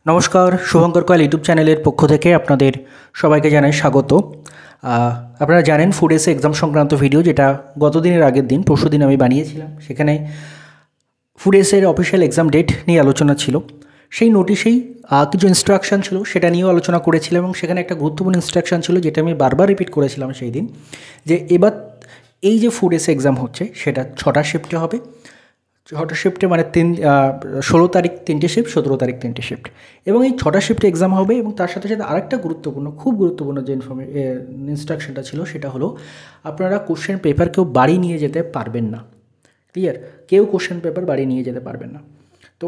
নমস্কার, শুভঙ্কর কয়াল ইউটিউব চ্যানেলের পক্ষ থেকে আপনাদের সবাইকে জানাই স্বাগত। আপনারা জানেন ফুড এসে এক্সাম সংক্রান্ত ভিডিও যেটা গত দিনের আগের দিন পরশুদিন আমি বানিয়েছিলাম, সেখানে ফুড এসের অফিসিয়াল এক্সাম ডেট নিয়ে আলোচনা ছিল। সেই নোটিশেই কিছু ইনস্ট্রাকশান ছিল, সেটা নিয়েও আলোচনা করেছিলাম এবং সেখানে একটা গুরুত্বপূর্ণ ইনস্ট্রাকশান ছিল যেটা আমি বারবার রিপিট করেছিলাম সেই দিন, যে এবার এই যে ফুড এসে এক্সাম হচ্ছে সেটা 6টা শিফটে হবে। 6টা শিফটে মানে 16 তারিখ 3টে শিফট, 17 তারিখ 3টে শিফট, এবং এই 6টা শিফটে এক্সাম হবে। এবং তার সাথে সাথে আরেকটা খুব গুরুত্বপূর্ণ যে ইনস্ট্রাকশনটা ছিল সেটা হলো আপনারা কোশ্চেন পেপার কেউ বাড়ি নিয়ে যেতে পারবেন না। ক্লিয়ার? কেউ কোশ্চেন পেপার বাড়ি নিয়ে যেতে পারবেন না। তো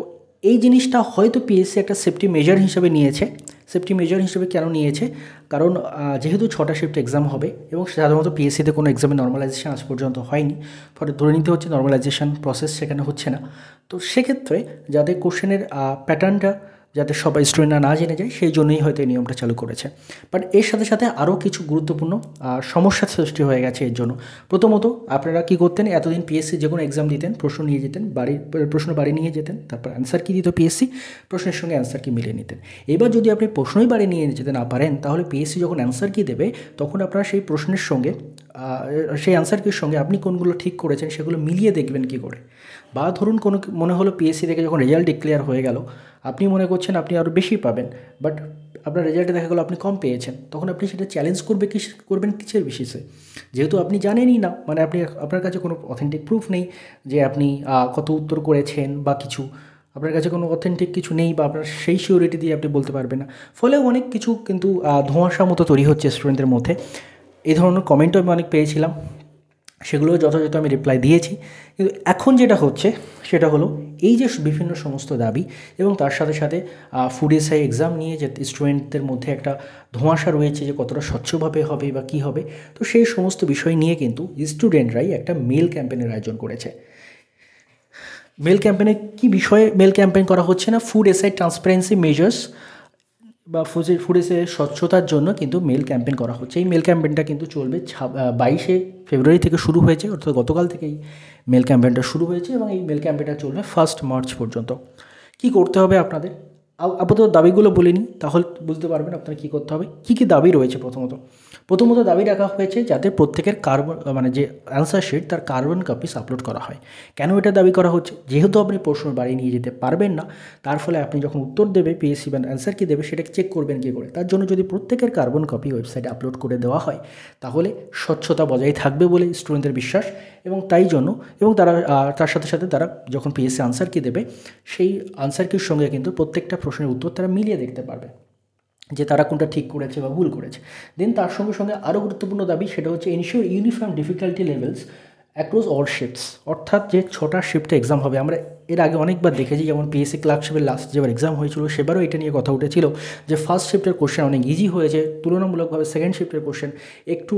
এই জিনিসটা হয়তো পিএসসি একটা সেফটি মেজার হিসেবে নিয়েছে। সেফটি মেজার হিসেবে কেন নিয়েছে? কারণ যেহেতু 6টা শিফট এক্সাম হবে এবং সাধারণত পিএসসিতে কোনো এক্সামে নর্মালাইজেশন আজ পর্যন্ত হয়নি, ফলে ধরে নিতে হচ্ছে নর্মালাইজেশন প্রসেস সেখানে হচ্ছে না। তো সেক্ষেত্রে যাদের কোশ্চেনের প্যাটার্নটা যাতে সবাই স্টুডেন্টরা না জেনে যায়, সেই জন্যই হয়তো এই নিয়মটা চালু করেছে। বাট এর সাথে সাথে আরও কিছু গুরুত্বপূর্ণ সমস্যার সৃষ্টি হয়ে গেছে এর জন্য। প্রথমত, আপনারা কী করতেন, এতদিন পিএসসি যে কোনো এক্সাম দিতেন, প্রশ্ন নিয়ে যেতেন প্রশ্ন বাড়ি নিয়ে যেতেন, তারপর অ্যান্সার কী দিত পিএসসি, প্রশ্নের সঙ্গে অ্যান্সার কি মিলিয়ে নিতেন। এবার যদি আপনি প্রশ্নই বাড়ি নিয়ে যেতে না পারেন, তাহলে পিএসসি যখন অ্যান্সার কি দেবে তখন আপনারা সেই প্রশ্নের সঙ্গে সেই অ্যান্সার কির সঙ্গে আপনি কোনগুলো ঠিক করেছেন সেগুলো মিলিয়ে দেখবেন কী করে। বা ধরুন কোনো মনে হলো পিএসসি থেকে যখন রেজাল্ট ডিক্লেয়ার হয়ে গেল, আপনি মনে করছেন আপনি আরও বেশি পাবেন, বাট আপনার রেজাল্টে দেখা গেলো আপনি কম পেয়েছেন, তখন আপনি সেটা চ্যালেঞ্জ করবেন কিসের বেসিসে? যেহেতু আপনি জানেনই না, মানে আপনার কাছে কোনো অথেন্টিক প্রুফ নেই যে আপনি কত উত্তর করেছেন বা কিছু, আপনার কাছে কোনো অথেন্টিক কিছু নেই বা আপনার সেই সিওরিটি দিয়ে আপনি বলতে পারবেন না। ফলে অনেক কিছু কিন্তু ধোঁয়াশা মতো তৈরি হচ্ছে স্টুডেন্টদের মধ্যে। এই ধরনের কমেন্টও আমি অনেক পেয়েছিলাম, সেগুলো যথাযথ আমি রিপ্লাই দিয়েছি। কিন্তু এখন যেটা হচ্ছে সেটা হলো এই যে বিভিন্ন সমস্ত দাবি এবং তার সাথে সাথে ফুড এসআই এক্সাম নিয়ে যে স্টুডেন্টদের মধ্যে একটা ধোঁয়াশা রয়েছে যে কতটা স্বচ্ছভাবে হবে বা কী হবে, তো সেই সমস্ত বিষয় নিয়ে কিন্তু স্টুডেন্টরাই একটা মেল ক্যাম্পেইনের আয়োজন করেছে। মেল ক্যাম্পেইনে কী বিষয়ে মেল ক্যাম্পেইন করা হচ্ছে না, ফুড এসআই ট্রান্সপারেন্সি মেজার্স বা ফুড এসে স্বচ্ছতার জন্য কিন্তু মেল ক্যাম্পেইন করা হচ্ছে। এই মেল ক্যাম্পেইনটা কিন্তু চলবে 22শে ফেব্রুয়ারি থেকে শুরু হয়েছে, অর্থাৎ গতকাল থেকেই মেল ক্যাম্পেইনটা শুরু হয়েছে এবং এই মেল ক্যাম্পেইনটা চলবে 1 মার্চ পর্যন্ত। কী করতে হবে আপনাদের? আপাতত দাবিগুলো বলে নিই, তাহলে বুঝতে পারবেন আপনারা কী করতে হবে। কী কী দাবি রয়েছে? প্রথমত দাবি রাখা হয়েছে যাতে প্রত্যেকের মানে যে অ্যান্সার শিট তার কার্বন কপিস আপলোড করা হয়। কেন এটা দাবি করা হচ্ছে? যেহেতু আপনি প্রশ্ন বাড়ি নিয়ে যেতে পারবেন না, তার ফলে আপনি যখন উত্তর দেবে পিএসসি বা অ্যান্সার কী দেবে সেটাকে চেক করবেন কী করে? তার জন্য যদি প্রত্যেকের কার্বন কপি ওয়েবসাইটে আপলোড করে দেওয়া হয়, তাহলে স্বচ্ছতা বজায় থাকবে বলে স্টুডেন্টদের বিশ্বাস। এবং তাই জন্য তার সাথে সাথে তারা যখন পিএসসি আনসার কি দেবে, সেই আনসার কির সঙ্গে কিন্তু প্রত্যেকটা প্রশ্নের উত্তর তারা মিলিয়ে দেখতে পারবে যে তারা কোনটা ঠিক করেছে বা ভুল করেছে। দেন তার সঙ্গে সঙ্গে আরও গুরুত্বপূর্ণ দাবি, সেটা হচ্ছে ensure uniform difficulty levels across all shifts. অর্থাৎ যে 6টা শিফটে এক্সাম হবে, আমরা এর আগে অনেকবার দেখেছি, যেমন পিএসসি ক্লার্কশিপের লাস্ট যেবার এক্সাম হয়েছিল সেবারও এটা নিয়ে কথা উঠেছিল যে ফার্স্ট শিফটের কোশ্চেন অনেক ইজি হয়েছে, তুলনামূলকভাবে সেকেন্ড শিফটের কোশ্চেন একটু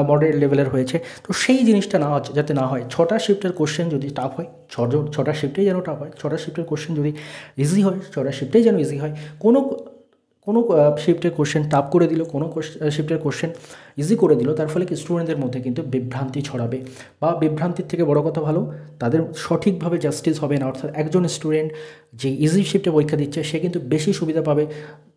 মডারেট লেভেলের হয়েছে। তো সেই জিনিসটা যাতে না হয়, 6টা শিফটের কোশ্চেন যদি টাফ হয়, 6টা শিফটেই যেন টাফ হয়, 6টা শিফটের কোশ্চেন যদি ইজি হয়, 6টা শিফটেই যেন ইজি হয়। কোনো শিফটের কোশ্চেন টাফ করে দিল, কোনো শিফটের কোশ্চেন ইজি করে দিল, তার ফলে কি স্টুডেন্টদের মধ্যে কিন্তু বিভ্রান্তি ছড়াবে, বা বিভ্রান্তির থেকে বড় কথা ভালো, তাদের সঠিকভাবে জাস্টিস হবে না। অর্থাৎ একজন স্টুডেন্ট যে ইজি শিফটে পরীক্ষা দিচ্ছে সে কিন্তু বেশি সুবিধা পাবে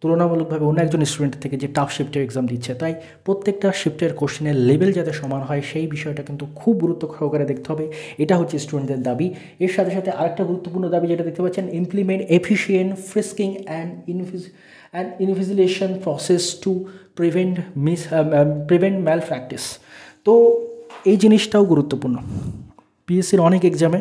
তুলনামূলকভাবে অন্য একজন স্টুডেন্টের থেকে যে টাফ শিফটের এক্সাম দিচ্ছে। তাই প্রত্যেকটা শিফটের কোশ্চেনের লেভেল যাতে সমান হয়, সেই বিষয়টা কিন্তু খুব গুরুত্ব সহকারে দেখতে হবে। এটা হচ্ছে স্টুডেন্টদের দাবি। এর সাথে সাথে আরেকটা গুরুত্বপূর্ণ দাবি যেটা দেখতে পাচ্ছেন, implement efficient frisking and invigilation process to prevent malpractice. তো এই জিনিসটাও গুরুত্বপূর্ণ। পিএসসির অনেক এক্সামে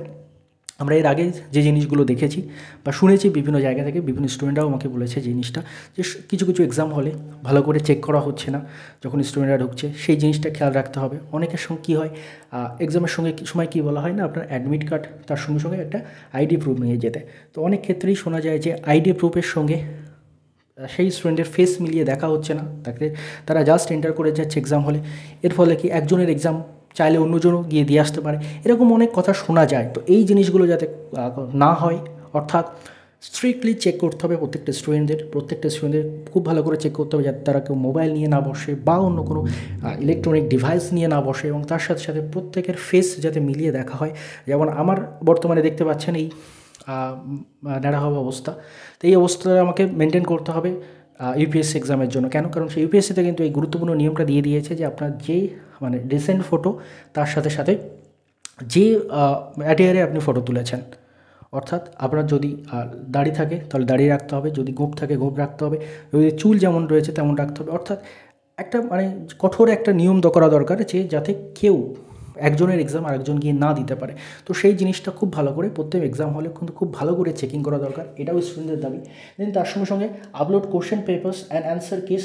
আমরা এর আগে যে জিনিসগুলো দেখেছি বা শুনেছি বিভিন্ন জায়গা থেকে, বিভিন্ন স্টুডেন্টরাও আমাকে বলেছে জিনিসটা, যে কিছু কিছু এক্সাম হলে ভালো করে চেক করা হচ্ছে না যখন স্টুডেন্টরা ঢুকছে, সেই জিনিসটা খেয়াল রাখতে হবে। অনেকের সঙ্গে কী হয়, এক্সামের সঙ্গে সময় কী বলা হয় না, আপনার অ্যাডমিট কার্ড তার সঙ্গে সঙ্গে একটা আইডি প্রুফ নিয়ে যেতে। তো অনেক ক্ষেত্রেই শোনা যায় যে আইডি প্রুফের সঙ্গে সেই স্টুডেন্টের ফেস মিলিয়ে দেখা হচ্ছে না, তারা জাস্ট এন্টার করে যাচ্ছে এক্সাম হলে। এর ফলে কি একজনের এক্সাম চাইলে অন্যজনও গিয়ে দিয়ে আসতে পারে, এরকম অনেক কথা শোনা যায়। তো এই জিনিসগুলো যাতে না হয়, অর্থাৎ স্ট্রিক্টলি চেক করতে হবে প্রত্যেকটা স্টুডেন্টদের খুব ভালো করে চেক করতে হবে, যাতে তারা কেউ মোবাইল নিয়ে না বসে বা অন্য কোনো ইলেকট্রনিক ডিভাইস নিয়ে না বসে, এবং তার সাথে সাথে প্রত্যেকের ফেস যাতে মিলিয়ে দেখা হয়। যেমন আমার বর্তমানে দেখতে পাচ্ছেন এই ন্যাড়া হওয়া অবস্থা। তো এই অবস্থাটা আমাকে মেনটেন করতে হবে ইউপিএসসি এক্সামের জন্য। কেন? কারণ সেই ইউপিএসসিতে কিন্তু এই গুরুত্বপূর্ণ নিয়মটা দিয়ে দিয়েছে যে আপনার যেই মানে রিসেন্ট ফটো তার সাথে সাথে যে অ্যাটেয়ারে আপনি ফটো তুলেছেন, অর্থাৎ আপনার যদি দাড়ি থাকে তাহলে দাড়ি রাখতে হবে, যদি গোঁফ থাকে গোঁফ রাখতে হবে, যদি চুল যেমন রয়েছে তেমন রাখতে হবে। অর্থাৎ একটা মানে কঠোর একটা নিয়ম করা দরকার যে যাতে কেউ একজনের এক্সাম আরেকজন গিয়ে না দিতে পারে। তো সেই জিনিসটা খুব ভালো করে প্রত্যেক এক্সাম হলে কিন্তু খুব ভালো করে চেকিং করা দরকার, এটাও স্টুডেন্টদের দাবি। দেন তার সঙ্গে সঙ্গে upload question papers and answer kiss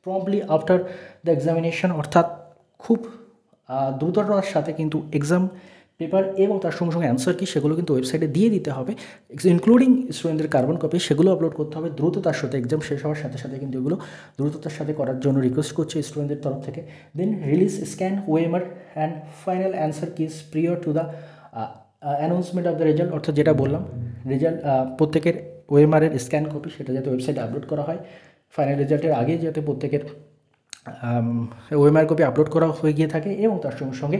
promptly after the examination, অর্থাৎ খুব দ্রুততার সাথে কিন্তু এক্সাম পেপার এবং তার সঙ্গে সঙ্গে অ্যান্সার কি সেগুলো কিন্তু ওয়েবসাইটে দিয়ে দিতে হবে, ইনক্লুডিং স্টুডেন্টদের কার্বন কপি, সেগুলো আপলোড করতে হবে দ্রুততার সাথে। এক্সাম শেষ হওয়ার সাথে সাথে কিন্তু এগুলো দ্রুততার সাথে করার জন্য রিকোয়েস্ট করছে স্টুডেন্টদের তরফ থেকে। Then release scan OMR and final answer keys prior to the announcement of the result, অর্থাৎ যেটা বললাম রেজাল্ট প্রত্যেকের ওএমআরের স্ক্যান কপি সেটা যাতে ওয়েবসাইটে আপলোড করা হয় ফাইনাল রেজাল্টের আগে, যাতে প্রত্যেকের ওএমআর কপি আপলোড করা হয়ে গিয়ে থাকে এবং তার সঙ্গে সঙ্গে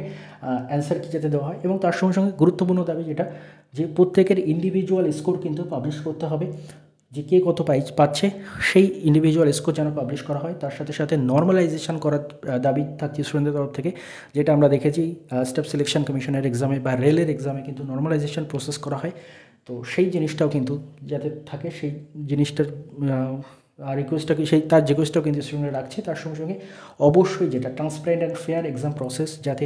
অ্যান্সার কি যাতে দেওয়া হয়। এবং তার সঙ্গে সঙ্গে গুরুত্বপূর্ণ দাবি যেটা যে প্রত্যেকের ইন্ডিভিজুয়াল স্কোর কিন্তু পাবলিশ করতে হবে, যে কে কত পাচ্ছে সেই ইন্ডিভিজুয়াল স্কোর যেন পাবলিশ করা হয়। তার সাথে সাথে নর্মালাইজেশন করার দাবি থাকছে স্টুডেন্টদের তরফ থেকে, যেটা আমরা দেখেছি স্টাফ সিলেকশন কমিশনের এক্সামে বা রেলের এক্সামে কিন্তু নর্মালাইজেশন প্রসেস করা হয়। তো সেই জিনিসটাও কিন্তু যাতে থাকে, সেই জিনিসটার রিকোয়েস্টটাকে তার রিকোয়েস্টটাও কিন্তু স্টুডেন্টরা রাখছে। তার সঙ্গে সঙ্গে অবশ্যই যেটা transparent and fair exam process, যাতে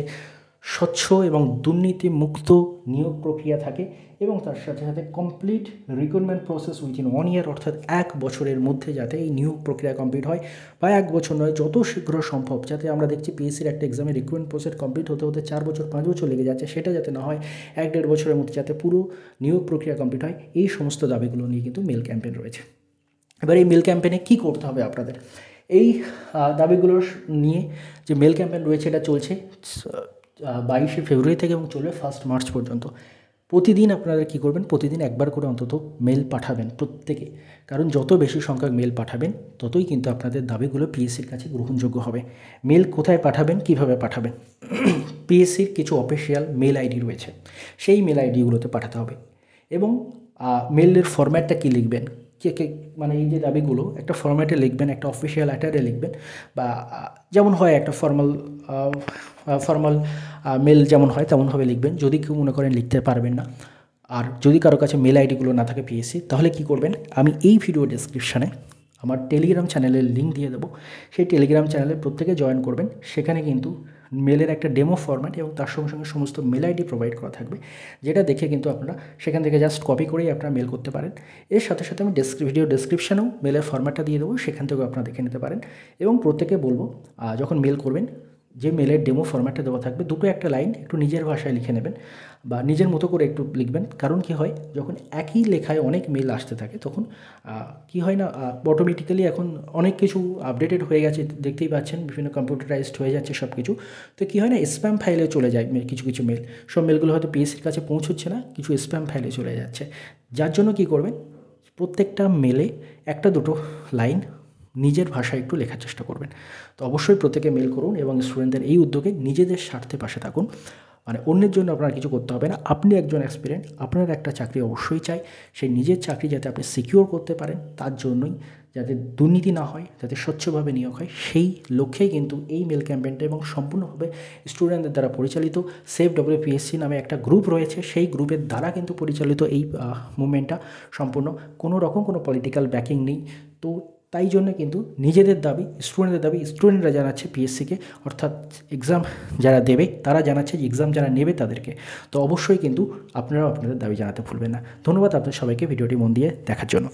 স্বচ্ছ এবং দুর্নীতিমুক্ত নিয়োগ প্রক্রিয়া থাকে এবং তার সাথে সাথে কমপ্লিট রিক্রুটমেন্ট প্রসেস উইথিন 1 ইয়ার, অর্থাৎ 1 বছরের মধ্যে যাতে এই নিয়োগ প্রক্রিয়া কমপ্লিট হয়, বা 1 বছর নয় যত শীঘ্র সম্ভব। যাতে আমরা দেখছি পিএসসির একটা এক্সামের রিক্রুটমেন্ট প্রসেস কমপ্লিট হতে হতে 4 বছর 5 বছর লেগে যাচ্ছে, সেটা যাতে না হয় 1-1.5 বছরের মধ্যে যাতে পুরো নিয়োগ প্রক্রিয়া কমপ্লিট হয়। এই সমস্ত দাবিগুলো নিয়ে কিন্তু মেল ক্যাম্পেইন রয়েছে। এবার এই মেল ক্যাম্পেইনে কী করতে হবে আপনাদের, এই দাবিগুলোর নিয়ে যে মেল ক্যাম্পেইন রয়েছে এটা চলছে 22শে ফেব্রুয়ারি থেকে এবং চলবে 1 মার্চ পর্যন্ত। প্রতিদিন আপনারা কী করবেন, প্রতিদিন একবার করে অন্তত মেল পাঠাবেন প্রত্যেকে, কারণ যত বেশি সংখ্যক মেল পাঠাবেন ততই কিন্তু আপনাদের দাবিগুলো পিএসসির কাছে গ্রহণযোগ্য হবে। মেল কোথায় পাঠাবেন, কিভাবে পাঠাবেন? পিএসসির কিছু অফিসিয়াল মেল আইডি রয়েছে, সেই মেল আইডিগুলোতে পাঠাতে হবে। এবং মেলের ফরম্যাটটা কী লিখবেন, কে মানে এই যে দাবিগুলো একটা ফরম্যাটে লিখবেন, একটা অফিসিয়াল অ্যাটারে লিখবেন, বা যেমন হয় একটা ফর্মাল মেল যেমন হয় তেমনভাবে লিখবেন। যদি কেউ মনে করেন লিখতে পারবেন না, আর যদি কারো কাছে মেল আইডিগুলো না থাকে পিএসসি, তাহলে কি করবেন, আমি এই ভিডিও ডেসক্রিপশানে আমার টেলিগ্রাম চ্যানেলের লিঙ্ক দিয়ে দেবো, সেই টেলিগ্রাম চ্যানেলে প্রত্যেকে জয়েন করবেন। সেখানে কিন্তু মেলের একটা ডেমো ফরম্যাট এবং তার সঙ্গে সঙ্গে সমস্ত মেল আইডি প্রোভাইড করা থাকবে, যেটা দেখে কিন্তু আপনারা সেখান থেকে জাস্ট কপি করেই আপনারা মেল করতে পারেন। এর সাথে সাথে আমি ভিডিও ডেসক্রিপশানেও মেলের ফরম্যাটটা দিয়ে দেবো, সেখান থেকেও আপনারা দেখে নিতে পারেন। এবং প্রত্যেকে বলবো যখন মেল করবেন, যে মেলের ডেমো ফরম্যাটটা দেওয়া থাকবে দুটো একটা লাইন একটু নিজের ভাষায় লিখে নেবেন বা নিজের মতো করে একটু লিখবেন। কারণ কি হয়, যখন একই লেখায় অনেক মেল আসতে থাকে তখন কি হয় না, অটোমেটিক্যালি এখন অনেক কিছু আপডেটেড হয়ে গেছে, দেখতেই পাচ্ছেন বিভিন্ন কম্পিউটারাইজড হয়ে যাচ্ছে সব কিছু। তো কী হয় না, স্প্যাম ফাইলে চলে যায় কিছু কিছু মেল, সব মেলগুলো হয়তো পিএসসির কাছে পৌঁছচ্ছে না, কিছু স্প্যাম ফাইলে চলে যাচ্ছে। যার জন্য কী করবেন, প্রত্যেকটা মেলে একটা দুটো লাইন নিজের ভাষায় একটু লেখার চেষ্টা করবেন। তো অবশ্যই প্রত্যেকে মেল করুন এবং স্টুডেন্টদের এই উদ্যোগে নিজেদের স্বার্থে পাশে থাকুন। মানে অন্যের জন্য আপনার কিছু করতে হবে না, আপনি একজন অ্যাসপিরেন্ট, আপনার একটা চাকরি অবশ্যই চাই, সেই নিজের চাকরি যাতে আপনি সিকিউর করতে পারেন, তার জন্যই যাতে দুর্নীতি না হয়, যাতে স্বচ্ছভাবে নিয়োগ হয়, সেই লক্ষ্যেই কিন্তু এই মেল ক্যাম্পেইনটা এবং সম্পূর্ণভাবে স্টুডেন্টদের দ্বারা পরিচালিত সেভ ডব্লিউপিএসসি নামে একটা গ্রুপ রয়েছে, সেই গ্রুপের দ্বারা কিন্তু পরিচালিত এই মুভমেন্টটা সম্পূর্ণ, কোনো রকম কোনো পলিটিক্যাল ব্যাকিং নেই। তো তাই জন্য কিন্তু নিজেদের দাবি, স্টুডেন্টদের দাবি, স্টুডেন্টরা জানাচ্ছে পিএসসিকে, অর্থাৎ এক্সাম যারা দেবে তারা জানাচ্ছে যে এক্সাম যারা নেবে তাদেরকে। তো অবশ্যই কিন্তু আপনারাও আপনাদের দাবি জানাতে ভুলবেন না। ধন্যবাদ আপনাদের সবাইকে ভিডিওটি মন দিয়ে দেখার জন্য।